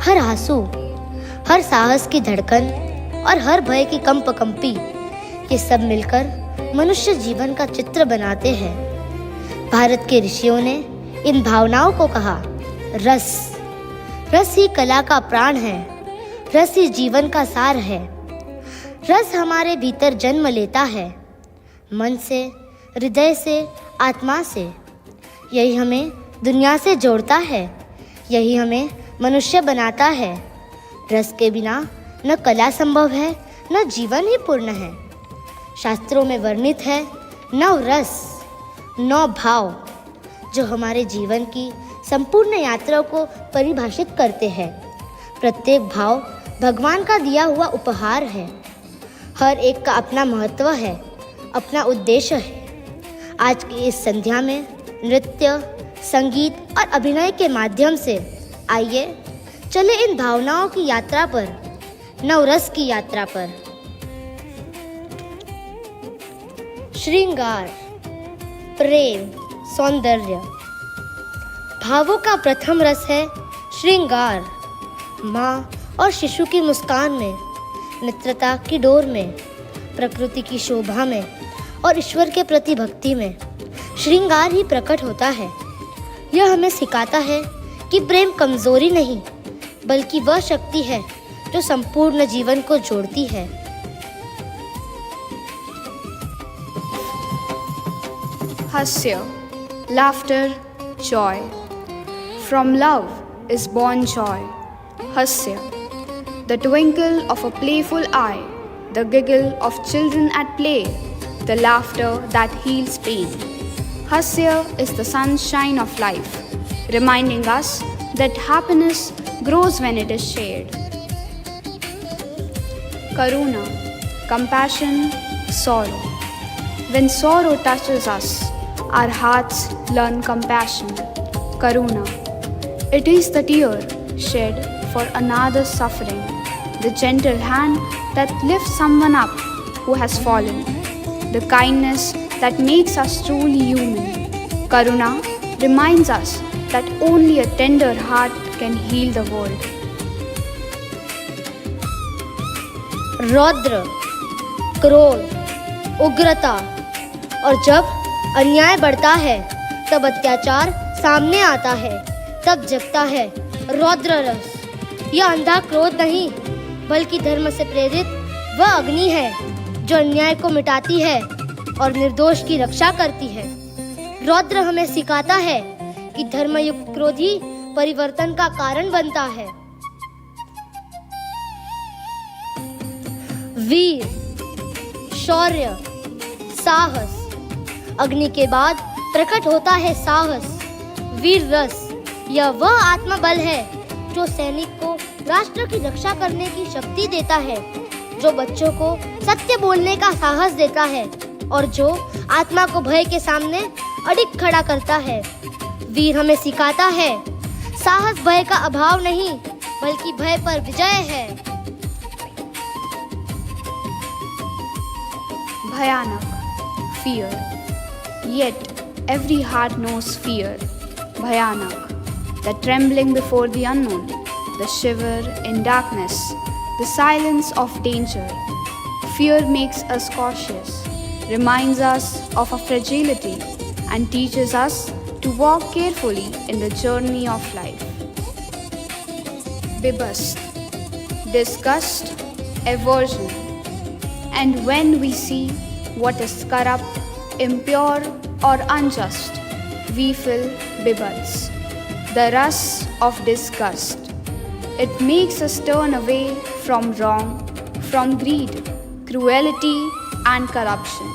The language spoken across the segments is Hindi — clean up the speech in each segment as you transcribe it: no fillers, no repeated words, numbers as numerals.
हर आंसू, हर साहस की धड़कन और हर भय की कंपी, ये सब मिलकर मनुष्य जीवन का चित्र बनाते हैं। भारत के ऋषियों ने इन भावनाओं को कहा रस। रस ही कला का प्राण है, रस ही जीवन का सार है। रस हमारे भीतर जन्म लेता है, मन से, हृदय से, आत्मा से। यही हमें दुनिया से जोड़ता है, यही हमें मनुष्य बनाता है। रस के बिना न कला संभव है, न जीवन ही पूर्ण है। शास्त्रों में वर्णित है 9 रस, 9 भाव, जो हमारे जीवन की संपूर्ण यात्रा को परिभाषित करते हैं। प्रत्येक भाव भगवान का दिया हुआ उपहार है। हर एक का अपना महत्व है, अपना उद्देश्य है। आज की इस संध्या में नृत्य, संगीत और अभिनय के माध्यम से आइए चले इन भावनाओं की यात्रा पर, नवरस की यात्रा पर। श्रृंगार, प्रेम, सौंदर्य। भावों का प्रथम रस है श्रृंगार। माँ और शिशु की मुस्कान में, मित्रता की डोर में, प्रकृति की शोभा में और ईश्वर के प्रति भक्ति में श्रृंगार ही प्रकट होता है। यह हमें सिखाता है कि प्रेम कमजोरी नहीं, बल्कि वह शक्ति है जो संपूर्ण जीवन को जोड़ती है। Hasya, laughter, joy. From love is born joy. Hasya, the twinkle of a playful eye, the giggle of children at play, the laughter that heals pain. Hasya is the sunshine of life, reminding us that happiness grows when it is shared. Karuna, compassion, sorrow. When sorrow touches us, our hearts learn compassion. Karuna, it is the tear shed for another's suffering, the gentle hand that lifts someone up who has fallen, the kindness that makes us truly human. Karuna reminds us that only a tender heart can heal the world. रौद्र, क्रोध, उग्रता। और जब अन्याय बढ़ता है, तब अत्याचार सामने आता है, तब जगता है रौद्र रस। यह अंधा क्रोध नहीं, बल्कि धर्म से प्रेरित वह अग्नि है जो अन्याय को मिटाती है और निर्दोष की रक्षा करती है। रौद्र हमें सिखाता है कि धर्मयुक्त क्रोध ही परिवर्तन का कारण बनता है। वीर, शौर्य, साहस। अग्नि के बाद प्रकट होता है साहस, वीर रस। यह वह आत्मबल है जो सैनिक को राष्ट्र की रक्षा करने की शक्ति देता है, जो बच्चों को सत्य बोलने का साहस देता है और जो आत्मा को भय के सामने अडिग खड़ा करता है। वीर हमें सिखाता है साहस भय का अभाव नहीं, बल्कि भय पर विजय है। Bhayanak, fear. Yet every heart knows fear. Bhayanak, the trembling before the unknown, the shiver in darkness, the silence of danger. Fear makes us cautious, reminds us of our fragility, and teaches us to walk carefully in the journey of life. Bibhast, disgust, aversion. And when we see what is corrupt, impure or unjust, we feel bibhats, the ras of disgust. It makes us turn away from wrong, from greed, cruelty and corruption.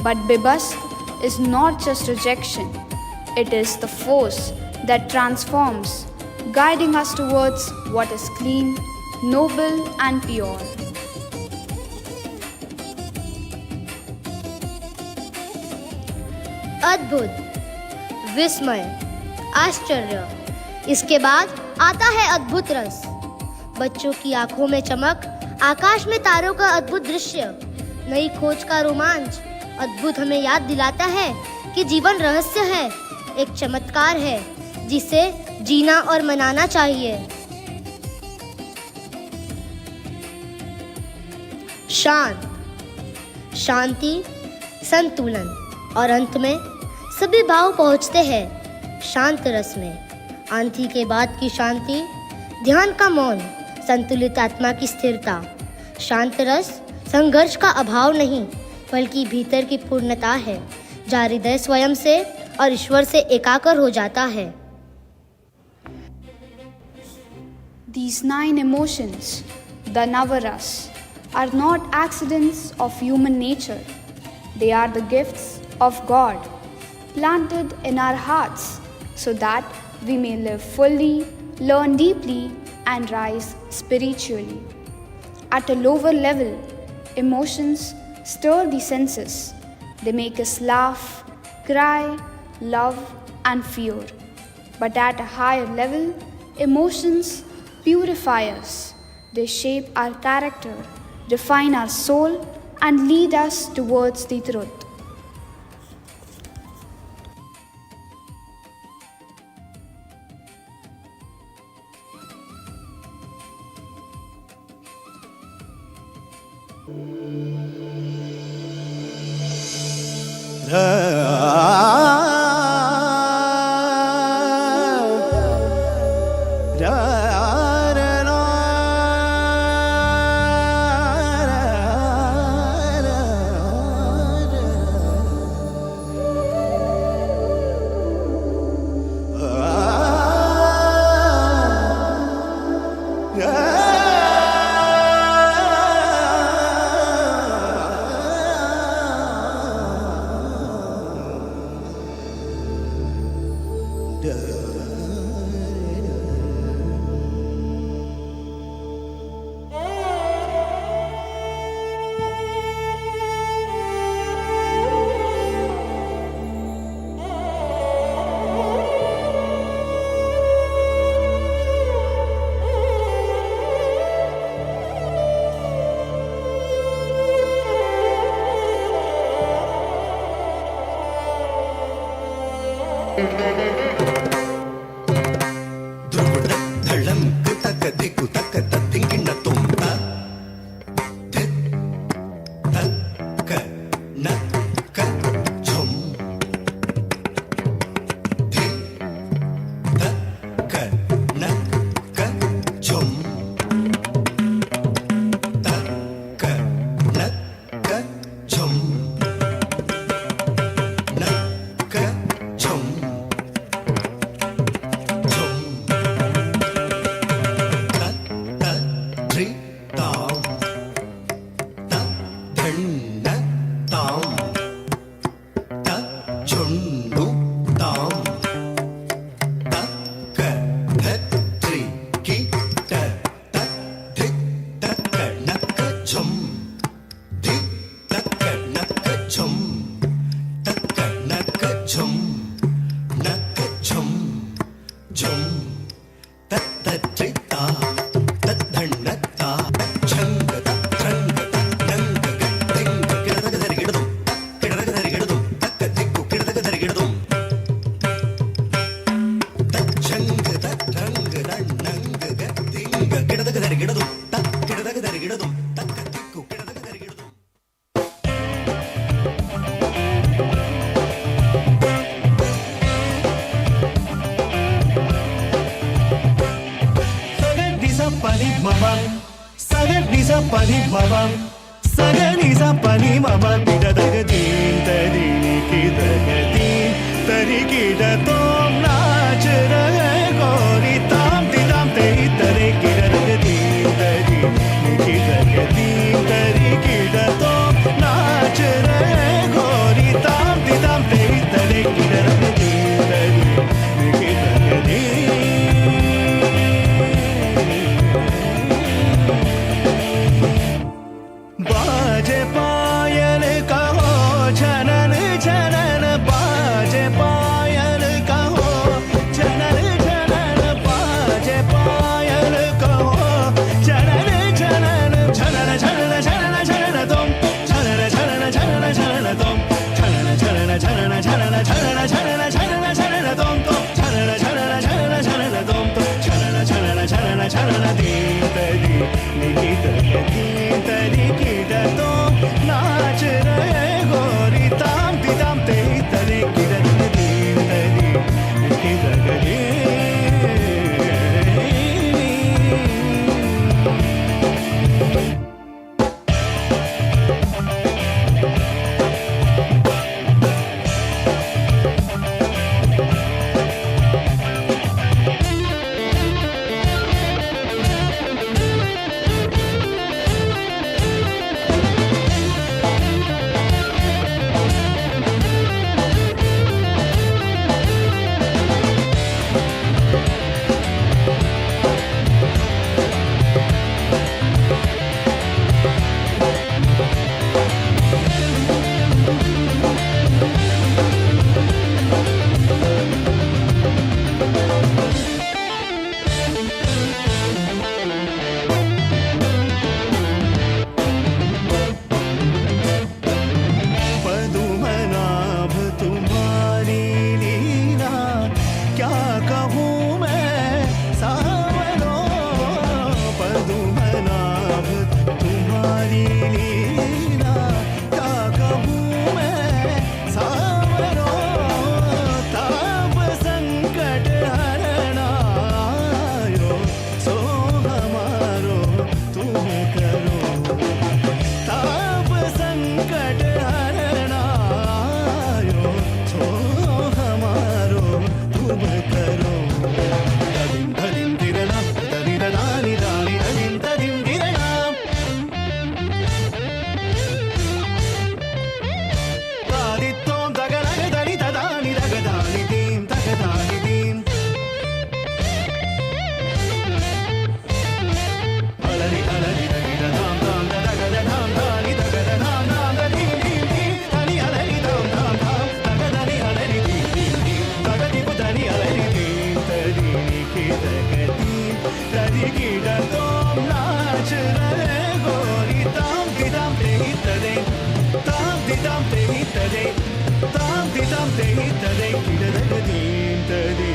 But bibhast is not just rejection, it is the force that transforms, guiding us towards what is clean, noble and pure. अद्भुत, विस्मय, आश्चर्य। इसके बाद आता है अद्भुत रस। बच्चों की आंखों में चमक, आकाश में तारों का अद्भुत दृश्य, नई खोज का रोमांच। अद्भुत हमें याद दिलाता है कि जीवन रहस्य है, एक चमत्कार है जिसे जीना और मनाना चाहिए। शांत, शांति, संतुलन और अंत में सभी भाव पहुँचते हैं शांत रस में। आंधी के बाद की शांति, ध्यान का मौन, संतुलित आत्मा की स्थिरता। शांत रस संघर्ष का अभाव नहीं बल्कि भीतर की पूर्णता है, जहाँ हृदय स्वयं से और ईश्वर से एकाकार हो जाता है। These 9 emotions, the Navaras, are not accidents of human nature. They are the gifts of God, planted in our hearts so that we may live fully, learn deeply, and rise spiritually. At a lower level, emotions stir the senses. They make us laugh, cry, love, and fear. But at a higher level, emotions purify us. They shape our character, refine our soul, and lead us towards the truth. Nikita तदे ताम दिदम दे तदे किडदगदीं तदे